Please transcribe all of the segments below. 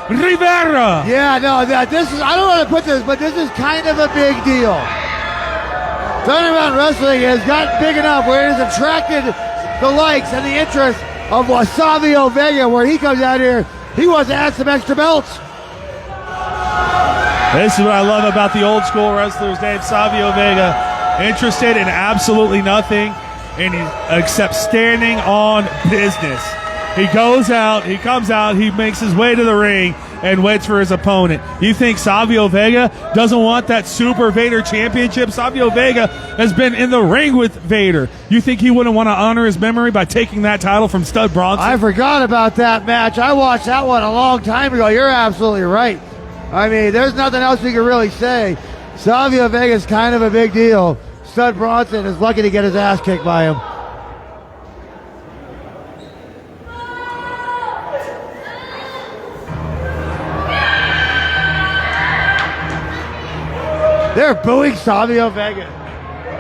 Rivera. Yeah, no, this is, I don't want to put this, but this is kind of a big deal. Thunder Mountain Wrestling has gotten big enough where it has attracted the likes and the interest of Savio Vega, where he comes out here, he wants to add some extra belts. This is what I love about the old school wrestlers, Dave. Savio Vega, interested in absolutely nothing, and he accepts standing on business. He goes out, he comes out, he makes his way to the ring and waits for his opponent. You think Savio Vega doesn't want that Super Vader Championship? Savio Vega has been in the ring with Vader. You think he wouldn't want to honor his memory by taking that title from Stud Bronson? I forgot about that match. I watched that one a long time ago. You're absolutely right. I mean, there's nothing else we can really say. Savio Vega is kind of a big deal. Stud Bronson is lucky to get his ass kicked by him. They're booing Savio Vega.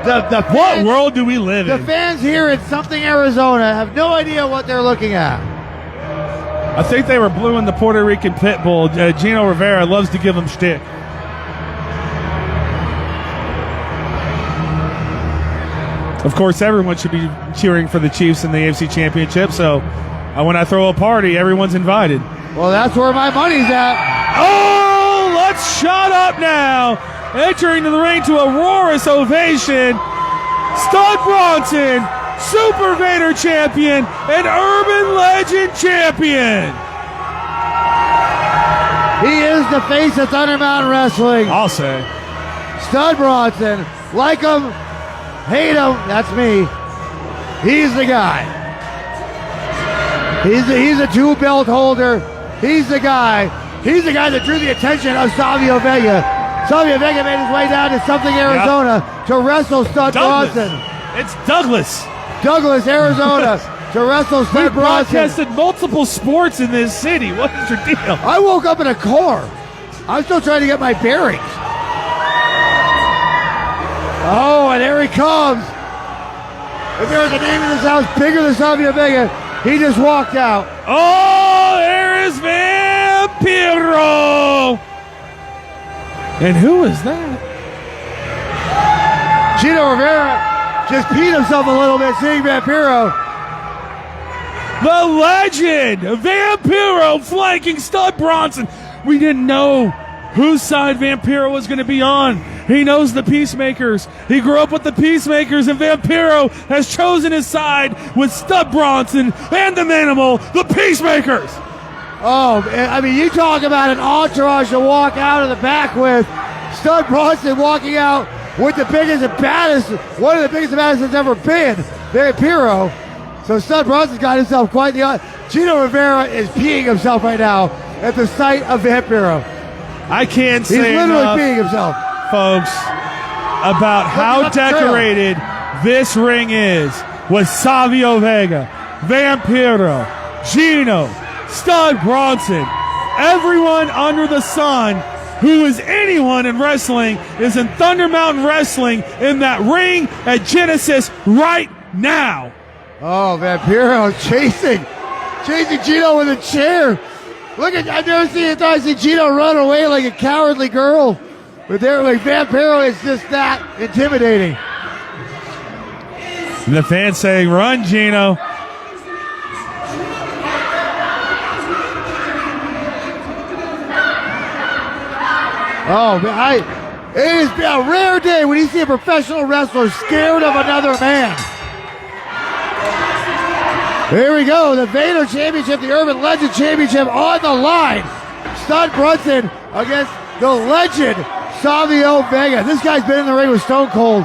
The fans, what world do we live in? The fans here in something, Arizona have no idea what they're looking at. I think they were bluing the Puerto Rican pit bull. Gino Rivera loves to give them shtick. Of course, everyone should be cheering for the Chiefs in the AFC Championship, so when I throw a party, everyone's invited. Well, that's where my money's at. Oh, let's shut up now. Entering to the ring to a roarous ovation, Stud Bronson, Super Vader champion and Urban Legend champion. He is the face of Thunder Mountain Wrestling. I'll say. Stud Bronson, like him, hate him, that's me. He's the guy. He's a two-belt holder. He's the guy. He's the guy that drew the attention of Savio Vega. Savio Vega made his way down to something, Arizona, to wrestle Stud Bronson. It's Douglas, Arizona, to wrestle Stud Bronson. We broadcasted multiple sports in this city. What is your deal? I woke up in a car. I'm still trying to get my bearings. Oh, and there he comes. If there was a name in this house bigger than Savio Vega, he just walked out. Oh, there is Vampiro. And who is that? Gino Rivera just peed himself a little bit seeing Vampiro. The legend, Vampiro, flanking Stud Bronson. We didn't know whose side Vampiro was going to be on. He knows the Peacemakers. He grew up with the Peacemakers, and Vampiro has chosen his side with Stud Bronson and the Manimal, the Peacemakers. Oh, I mean, you talk about an entourage to walk out of the back with. Stud Bronson walking out with the biggest and baddest, one of the biggest and baddest that's ever been, Vampiro. So Stud Bronson's got himself quite the... Gino Rivera is peeing himself right now at the sight of Vampiro. I can't say He's literally enough, peeing himself. folks, about how decorated this ring is with Savio Vega, Vampiro, Gino, Stud Bronson. Everyone under the sun who is anyone in wrestling is in Thunder Mountain Wrestling in that ring at Genesis right now. Oh, Vampiro chasing Gino with a chair. Look at, I've never seen Gino run away like a cowardly girl. But there, like Vampiro is just that intimidating. And the fans saying, "Run, Gino." Oh, it is a rare day when you see a professional wrestler scared of another man. Here we go, the Vader Championship, the Urban Legend Championship on the line. Stud Bronson against the legend, Savio Vega. This guy's been in the ring with Stone Cold.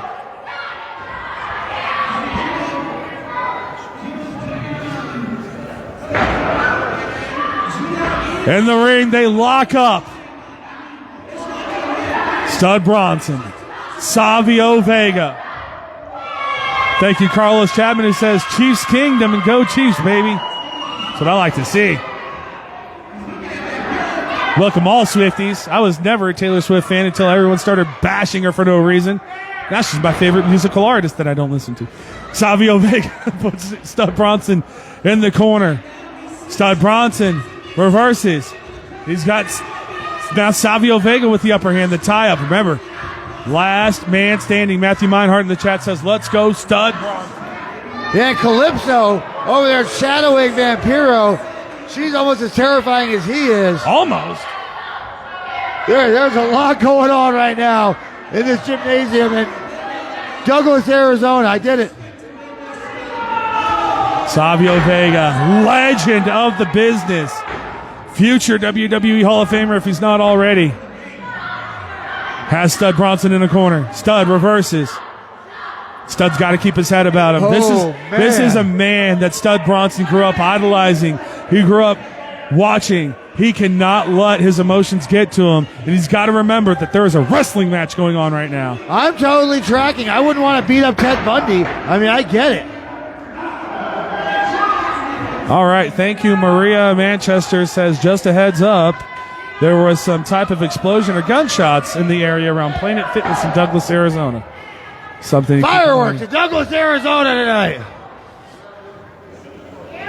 In the ring, they lock up. Stud Bronson, Savio Vega. Thank you, Carlos Chapman, who says Chiefs Kingdom and go Chiefs, baby. That's what I like to see. Welcome all Swifties. I was never a Taylor Swift fan until everyone started bashing her for no reason. That's just my favorite musical artist that I don't listen to. Savio Vega puts Stud Bronson in the corner. Stud Bronson reverses. He's got now Savio Vega with the upper hand, the tie-up. Remember, last man standing. Matthew Meinhardt in the chat says, let's go, Stud Bronson. Yeah, and Calypso over there shadowing Vampiro. She's almost as terrifying as he is. Almost. There's a lot going on right now in this gymnasium in Douglas, Arizona. I did it. Savio Vega, legend of the business. Future WWE Hall of Famer if he's not already. Has Stud Bronson in a corner. Stud reverses. Stud's got to keep his head about him. This is a man that Stud Bronson grew up idolizing. He grew up watching. He cannot let his emotions get to him. And he's got to remember that there is a wrestling match going on right now. I'm totally tracking. I wouldn't want to beat up Ted Bundy. I mean, I get it. All right. Thank you. Maria Manchester says, just a heads up, there was some type of explosion or gunshots in the area around Planet Fitness in Douglas, Arizona. Something. Fireworks in Douglas, Arizona tonight.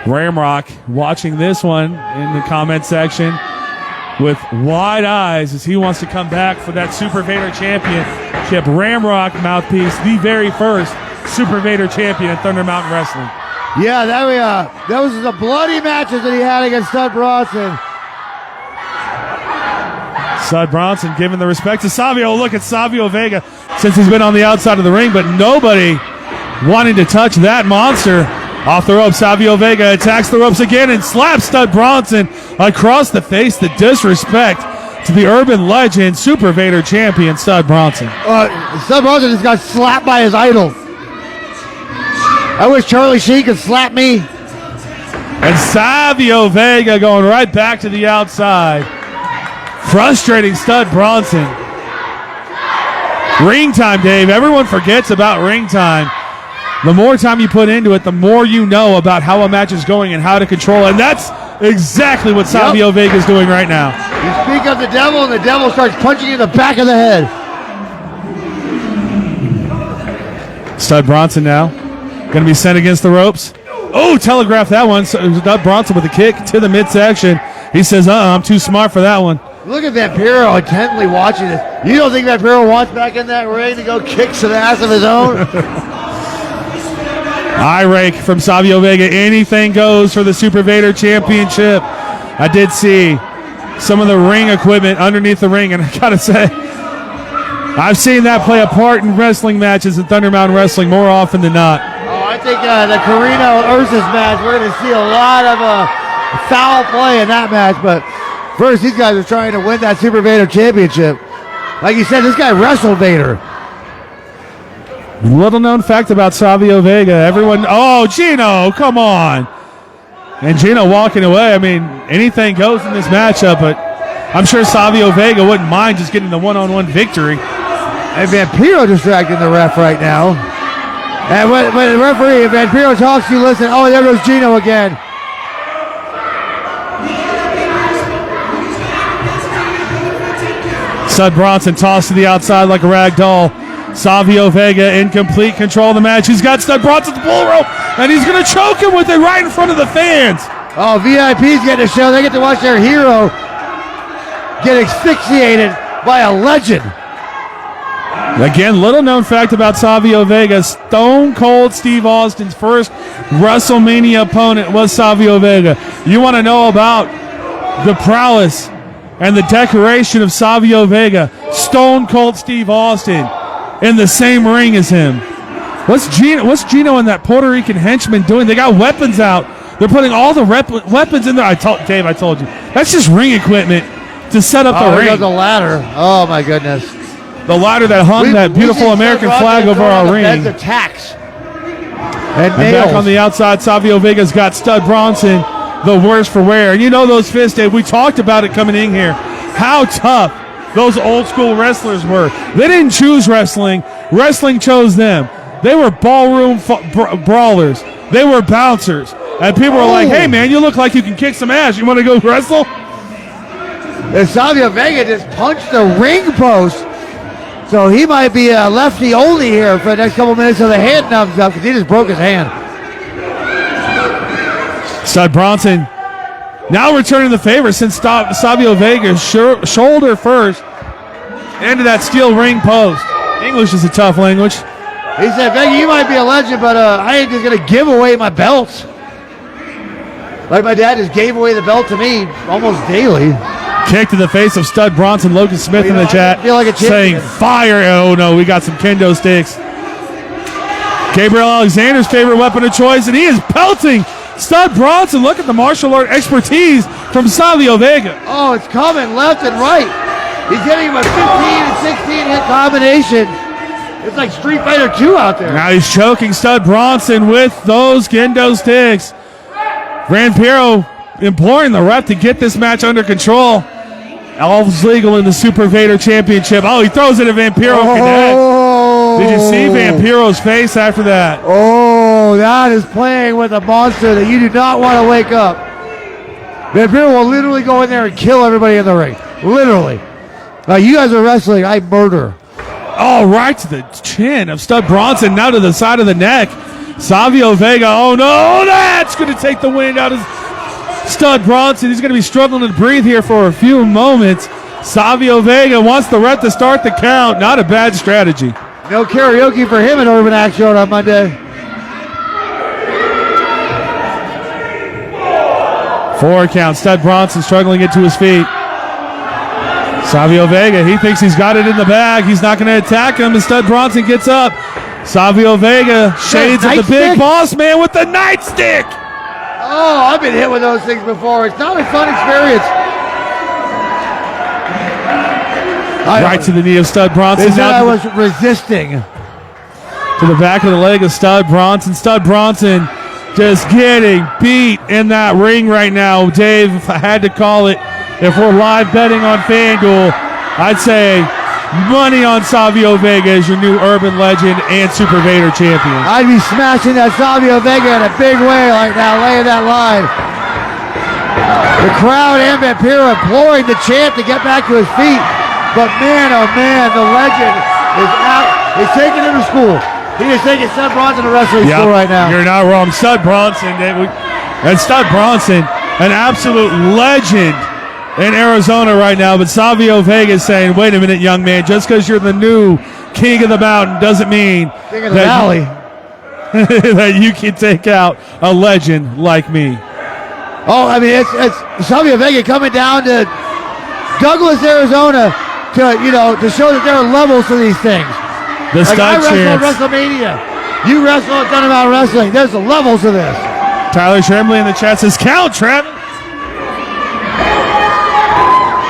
Ramrock watching this one in the comment section with wide eyes as he wants to come back for that Super Vader Championship. Ramrock mouthpiece, the very first Super Vader champion at Thunder Mountain Wrestling. Yeah, that was the bloody matches that he had against Stud Bronson. Stud Bronson giving the respect to Savio. Look at Savio Vega since he's been on the outside of the ring, but nobody wanting to touch that monster. Off the ropes, Savio Vega attacks the ropes again and slaps Stud Bronson across the face. The disrespect to the urban legend, Super Vader champion, Stud Bronson. Stud Bronson just got slapped by his idol. I wish Charlie Sheen could slap me. And Savio Vega going right back to the outside. Frustrating Stud Bronson. Ring time, Dave. Everyone forgets about ring time. The more time you put into it, the more you know about how a match is going and how to control it. And that's exactly what Savio Vega is doing right now. You speak of the devil, and the devil starts punching you in the back of the head. Stud Bronson now going to be sent against the ropes. Oh, telegraph that one. Stud Bronson with a kick to the midsection. He says, I'm too smart for that one. Look at Vampiro intently watching this. You don't think Vampiro wants back in that ring to go kick some ass of his own? Eye rake from Savio Vega. Anything goes for the Super Vader Championship. I did see some of the ring equipment underneath the ring, and I gotta say, I've seen that play a part in wrestling matches in Thunder Mountain Wrestling more often than not. Oh, I think the Carino Ursus match, we're going to see a lot of foul play in that match, but first, these guys are trying to win that Super Vader Championship. Like you said, this guy wrestled Vader. Little known fact about Savio Vega. Everyone, Gino, come on. And Gino walking away. I mean, anything goes in this matchup, but I'm sure Savio Vega wouldn't mind just getting the one-on-one victory. And Vampiro distracting the ref right now. And when the referee, if Vampiro talks, you listen. Oh, there goes Gino again. Stud Bronson tossed to the outside like a rag doll. Savio Vega in complete control of the match. He's got Stud Bronson's bull rope, and he's going to choke him with it right in front of the fans. Oh, VIPs get to show. They get to watch their hero get asphyxiated by a legend. Again, little known fact about Savio Vega. Stone Cold Steve Austin's first WrestleMania opponent was Savio Vega. You want to know about the prowess and the decoration of Savio Vega? Stone Cold Steve Austin in the same ring as him. What's Gino and that Puerto Rican henchman doing? They got weapons out. They're putting all the weapons in there. Dave, I told you. That's just ring equipment to set up the ring. There's a ladder. Oh, my goodness. The ladder that hung that beautiful American flag over our ring. Beds of tacks. And back on the outside, Savio Vega's got Stud Bronson, the worst for wear. And you know those fists, Dave. We talked about it coming in here. How tough those old school wrestlers were. They didn't choose wrestling. Wrestling chose them. They were ballroom brawlers. They were bouncers. And people were like, hey, man, you look like you can kick some ass. You want to go wrestle? And Savio Vega just punched the ring post. So he might be a lefty only here for the next couple minutes so the hand numbs up because he just broke his hand. Stud Bronson Now returning the favor since Savio Vega's shoulder first into that steel ring post. English is a tough language. He said, Vega, you might be a legend, but I ain't just going to give away my belts. Like my dad just gave away the belt to me almost daily. Kick to the face of Stud Bronson. Logan Smith in the chat feel like a saying fire. Oh no, we got some kendo sticks. Gabriel Alexander's favorite weapon of choice, and he is pelting Stud Bronson. Look at the martial art expertise from Savio Vega. Oh, it's coming left and right. He's hitting him a 15 and 16 hit combination. It's like Street Fighter 2 out there. Now he's choking Stud Bronson with those kendo sticks. Vampiro imploring the ref to get this match under control. All's legal in the Super Vader Championship. Oh, he throws it at Vampiro. Oh. Did you see Vampiro's face after that? Oh, that is playing with a monster that you do not want to wake up. Vampiro will literally go in there and kill everybody in the ring. Literally. Now, you guys are wrestling. I murder. Oh, right to the chin of Stud Bronson. Now to the side of the neck. Savio Vega. Oh, no. That's going to take the wind out of Stud Bronson. He's going to be struggling to breathe here for a few moments. Savio Vega wants the ref to start the count. Not a bad strategy. No karaoke for him at Urban Action on Monday. 4 count. Stud Bronson struggling to get to his feet. Savio Vega, he thinks he's got it in the bag. He's not going to attack him, and Stud Bronson gets up. Savio Vega shades of the big boss man with the nightstick. Oh, I've been hit with those things before. It's not a fun experience. Right to the knee of Stud Bronson. They said I was resisting. To the back of the leg of Stud Bronson. Stud Bronson just getting beat in that ring right now. Dave, if I had to call it, if we're live betting on FanDuel, I'd say money on Savio Vega as your new urban legend and Super Vader champion. I'd be smashing that Savio Vega in a big way like that, laying that line. The crowd and Vampiro imploring the champ to get back to his feet. But man, oh man, the legend is out. He's taking him to school. He is taking Stud Bronson to wrestling school right now. You're not wrong. Stud Bronson, and Stud Bronson, an absolute legend in Arizona right now. But Savio Vega is saying, wait a minute, young man, just because you're the new king of the mountain doesn't mean king of the valley. that you can take out a legend like me. Oh, I mean, it's Savio Vega coming down to Douglas, Arizona to show that there are levels to these things. The like I Stud wrestle at chance. WrestleMania. You wrestle at Done About Wrestling. There's the levels to this. Tyler Tremblay in the chat says, count, Travis.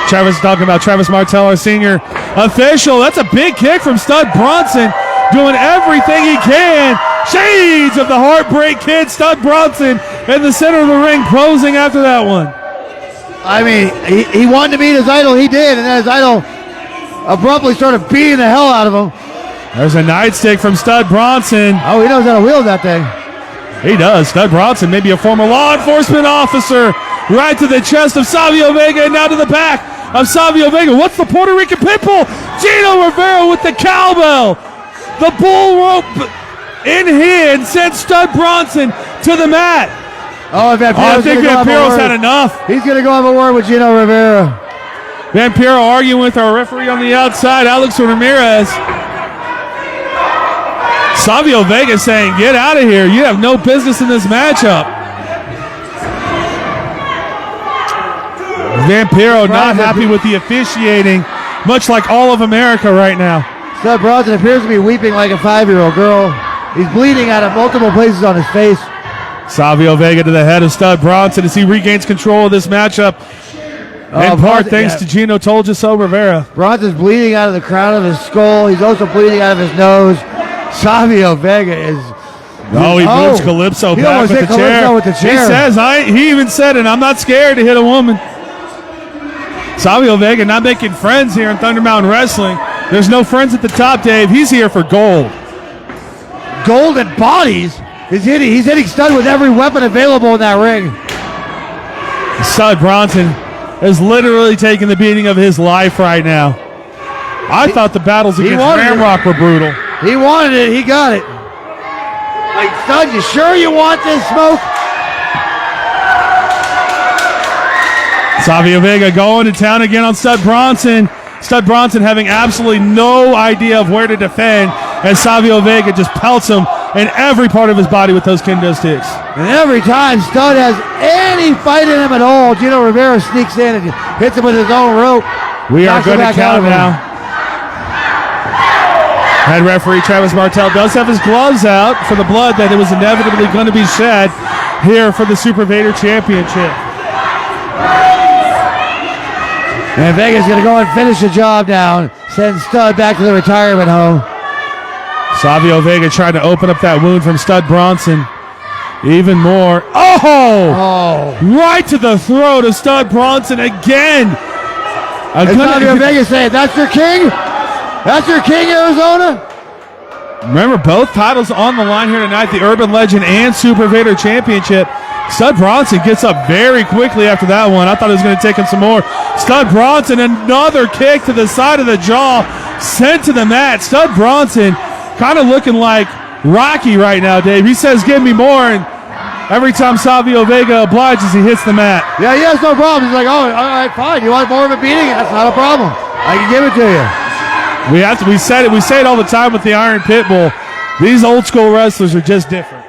Travis is talking about Travis Martell, our senior official. That's a big kick from Stud Bronson, doing everything he can. Shades of the Heartbreak Kid, Stud Bronson in the center of the ring, posing after that one. I mean, he wanted to beat his idol. He did, and then his idol abruptly started beating the hell out of him. There's a nightstick from Stud Bronson. Oh, he knows how to wield that thing. He does. Stud Bronson, maybe a former law enforcement officer, right to the chest of Savio Vega and now to the back of Savio Vega. What's the Puerto Rican Pitbull? Gino Rivera with the cowbell. The bull rope in hand sends Stud Bronson to the mat. Oh, I think Vampiro's had enough. He's going to go have a word with Gino Rivera. Vampiro arguing with our referee on the outside, Alex Ramirez. Savio Vega saying, get out of here. You have no business in this matchup. Vampiro not happy with the officiating, much like all of America right now. Stud Bronson appears to be weeping like a 5-year-old girl. He's bleeding out of multiple places on his face. Savio Vega to the head of Stud Bronson as he regains control of this matchup. In part thanks to Gino ToldyouSo Rivera. Bronson's bleeding out of the crown of his skull. He's also bleeding out of his nose. Savio Vega is... Oh, he moves Calypso back with the chair. He says, he even said it, I'm not scared to hit a woman. Savio Vega not making friends here in Thunder Mountain Wrestling. There's no friends at the top, Dave. He's here for gold. Gold and bodies? He's hitting Stud with every weapon available in that ring. Stud Bronson is literally taking the beating of his life right now. I thought the battles against Ramrock were brutal. He wanted it. He got it. Like, Stud, you sure you want this smoke? Savio Vega going to town again on Stud Bronson. Stud Bronson having absolutely no idea of where to defend as Savio Vega just pelts him in every part of his body with those kendo sticks. And every time Stud has any fight in him at all, Gino Rivera sneaks in and hits him with his own rope. We are going to count now. Head referee Travis Martel does have his gloves out for the blood that it was inevitably going to be shed here for the Super Vader Championship. And Vega's going to go and finish the job now. Send Stud back to the retirement home. Savio Vega trying to open up that wound from Stud Bronson. Even more. Oh! Right to the throat of Stud Bronson again. And Savio Vega saying, that's your king? That's your king, Arizona? Remember, both titles on the line here tonight, the Urban Legend and Super Vader Championship. Stud Bronson gets up very quickly after that one. I thought it was going to take him some more. Stud Bronson, another kick to the side of the jaw, sent to the mat. Stud Bronson kind of looking like Rocky right now, Dave. He says, give me more, and every time Savio Vega obliges, he hits the mat. Yeah, he has no problem. He's like, oh, all right, fine. You want more of a beating? That's not a problem. I can give it to you. We say it all the time with the Iron Pitbull. These old school wrestlers are just different.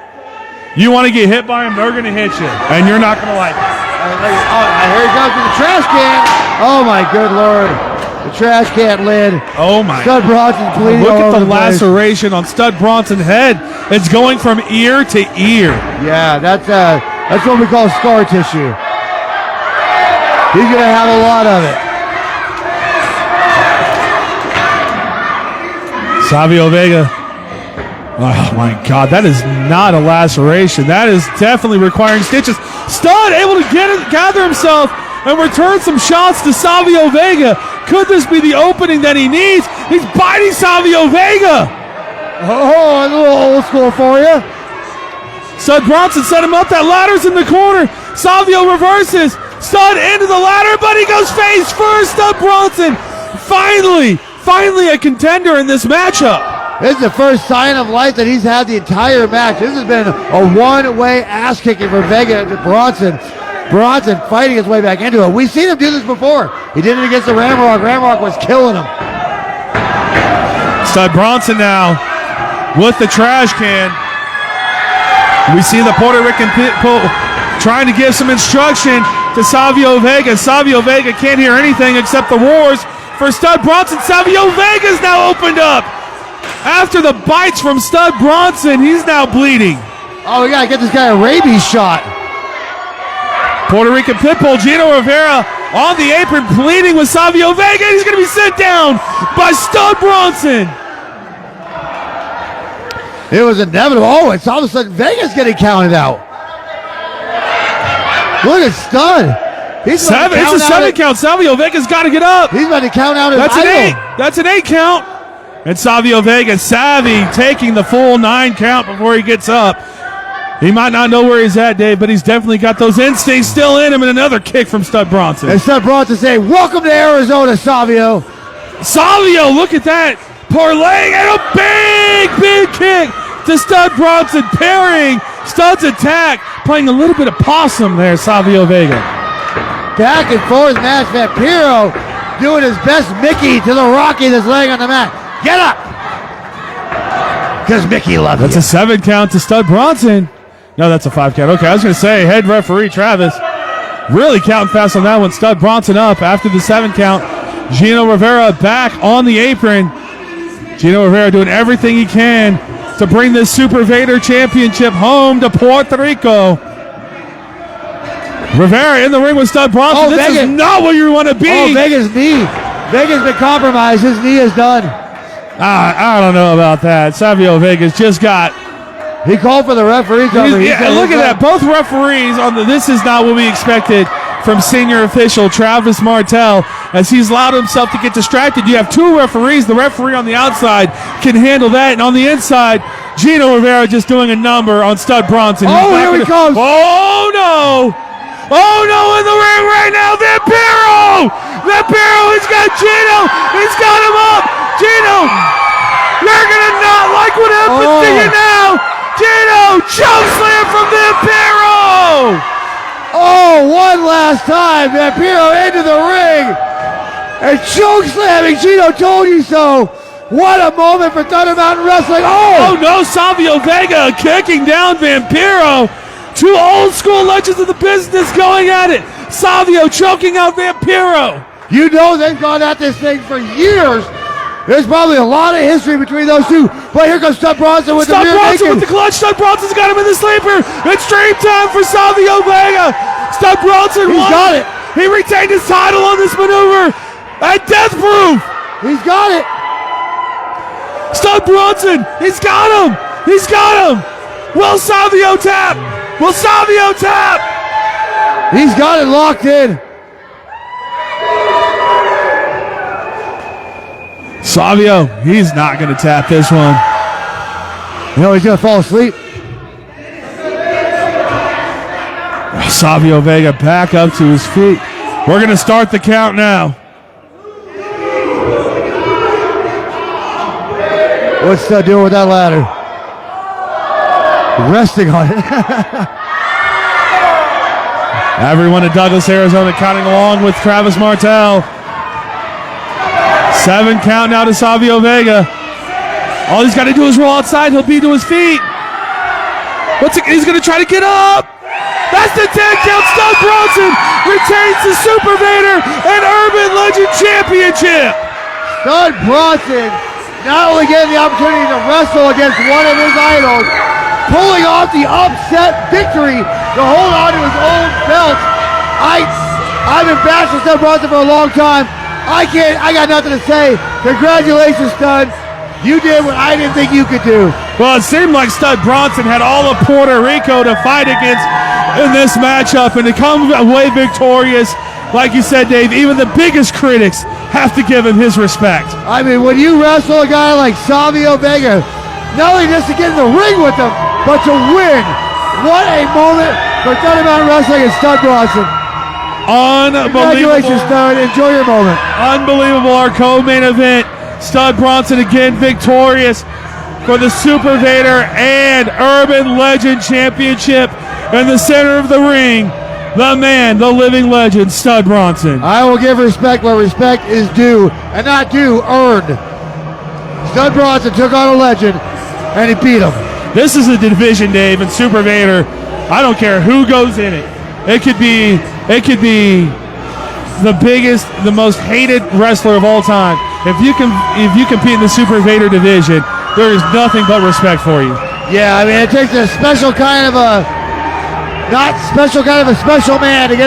You want to get hit by them, they're going to hit you, and you're not going to like it. Here he comes with the trash can. Oh, my good Lord. The trash can lid. Oh, my. Stud Bronson's bleeding. Look all at over the laceration on Stud Bronson's head. It's going from ear to ear. Yeah, that's what we call scar tissue. He's going to have a lot of it. Savio Vega. Oh, my God. That is not a laceration. That is definitely requiring stitches. Stud able to gather himself and return some shots to Savio Vega. Could this be the opening that he needs? He's biting Savio Vega. Oh, a little old school for you. Stud Bronson set him up. That ladder's in the corner. Savio reverses. Stud into the ladder, but he goes face first. Stud Bronson finally a contender in this matchup. This is the first sign of life that he's had the entire match. This has been a one-way ass-kicking for Vega to Bronson. Bronson fighting his way back into it. We've seen him do this before. He did it against the Ramrock. Ramrock was killing him. Stud Bronson now with the trash can. We see the Puerto Rican Pitbull trying to give some instruction to Savio Vega. Savio Vega can't hear anything except the roars for Stud Bronson. Savio Vega's now opened up. After the bites from Stud Bronson, he's now bleeding. Oh, we got to get this guy a rabies shot. Puerto Rican Pitbull, Gino Rivera on the apron, pleading with Savio Vega. He's going to be sent down by Stud Bronson. It was inevitable. Oh, it's all of a sudden Vega's getting counted out. Look at Stud. It's a 7 count. Savio Vega's got to get up. He's about to count out his That's idol. an 8. That's an 8 count. And Savio Vega, savvy, taking the full 9 count before he gets up. He might not know where he's at, Dave, but he's definitely got those instincts still in him, and another kick from Stud Bronson. And Stud Bronson saying, welcome to Arizona, Savio. Savio, look at that. Parlaying and a big kick to Stud Bronson, parrying Stud's attack, playing a little bit of possum there, Savio Vega. Back and forth match. Vampiro doing his best Mickey to the Rocky that's laying on the mat. Get up! Because Mickey loves you. That's a 7 count to Stud Bronson. No, that's a 5 count. Okay, I was going to say, head referee Travis really counting fast on that one. Stud Bronson up after the 7 count. Gino Rivera back on the apron. Gino Rivera doing everything he can to bring this Super Vader Championship home to Puerto Rico. Rivera in the ring with Stud Bronson. Oh, this is not where you want to be. Oh, Vega's knee. Vega's been compromised. His knee is done. I don't know about that. Savio Vega's just got... He called for the referees over. Yeah, look at that. Both referees on the this is not what we expected from senior official Travis Martel as he's allowed himself to get distracted. You have 2 referees. The referee on the outside can handle that. And on the inside, Gino Rivera just doing a number on Stud Bronson. Oh, here he comes. Oh, no. Oh, no, in the ring right now. Vampiro. Vampiro, he's got Gino. He's got him up. Gino, you're going to not like what happens to you now. Gino, choke slam from Vampiro. Oh, one last time. Vampiro into the ring. And choke slamming Gino ToldyouSo. What a moment for Thunder Mountain Wrestling. Oh no, Savio Vega kicking down Vampiro. Two old school legends of the business going at it. Savio choking out Vampiro. You know they've gone at this thing for years. There's probably a lot of history between those two. But here comes Stud Bronson with the rear naked. With the clutch. Stud Bronson's got him in the sleeper. It's dream time for Savio Vega. Stud Bronson He's got it. He retained his title on this maneuver at Death Proof. He's got it. Stud Bronson, he's got him. He's got him. Will Savio tap? Will Savio tap? He's got it locked in. Savio, he's not going to tap this one. You know he's going to fall asleep. Savio Vega back up to his feet. We're going to start the count now. What's Stud doing with that ladder? Resting on it. Everyone in Douglas, Arizona counting along with Travis Martel. 7 count now to Savio Vega. All he's got to do is roll outside. He'll be to his feet. He's going to try to get up. That's the 10 count. Stud Bronson retains the Super Vader and Urban Legend Championship. Stud Bronson not only getting the opportunity to wrestle against one of his idols, pulling off the upset victory to hold on to his old belt. I've been bashing Stud Bronson for a long time. I got nothing to say. Congratulations, Stud. You did what I didn't think you could do. Well, it seemed like Stud Bronson had all of Puerto Rico to fight against in this matchup, and to come away victorious, like you said, Dave, even the biggest critics have to give him his respect. I mean, when you wrestle a guy like Savio Vega, not only just to get in the ring with him, but to win. What a moment for Thunder Mountain Wrestling and Stud Bronson. Unbelievable. Congratulations, Stud. Enjoy your moment. Unbelievable. Our co-main event. Stud Bronson again victorious for the Super Vader and Urban Legend Championship. In the center of the ring, the man, the living legend, Stud Bronson. I will give respect where respect is due, and not due, earned. Stud Bronson took on a legend, and he beat him. This is a division, Dave, and Super Vader, I don't care who goes in it. It could be the biggest, the most hated wrestler of all time. If you compete in the Super Vader division, there is nothing but respect for you. Yeah, I mean, it takes a special kind of a, not special kind of a special man to get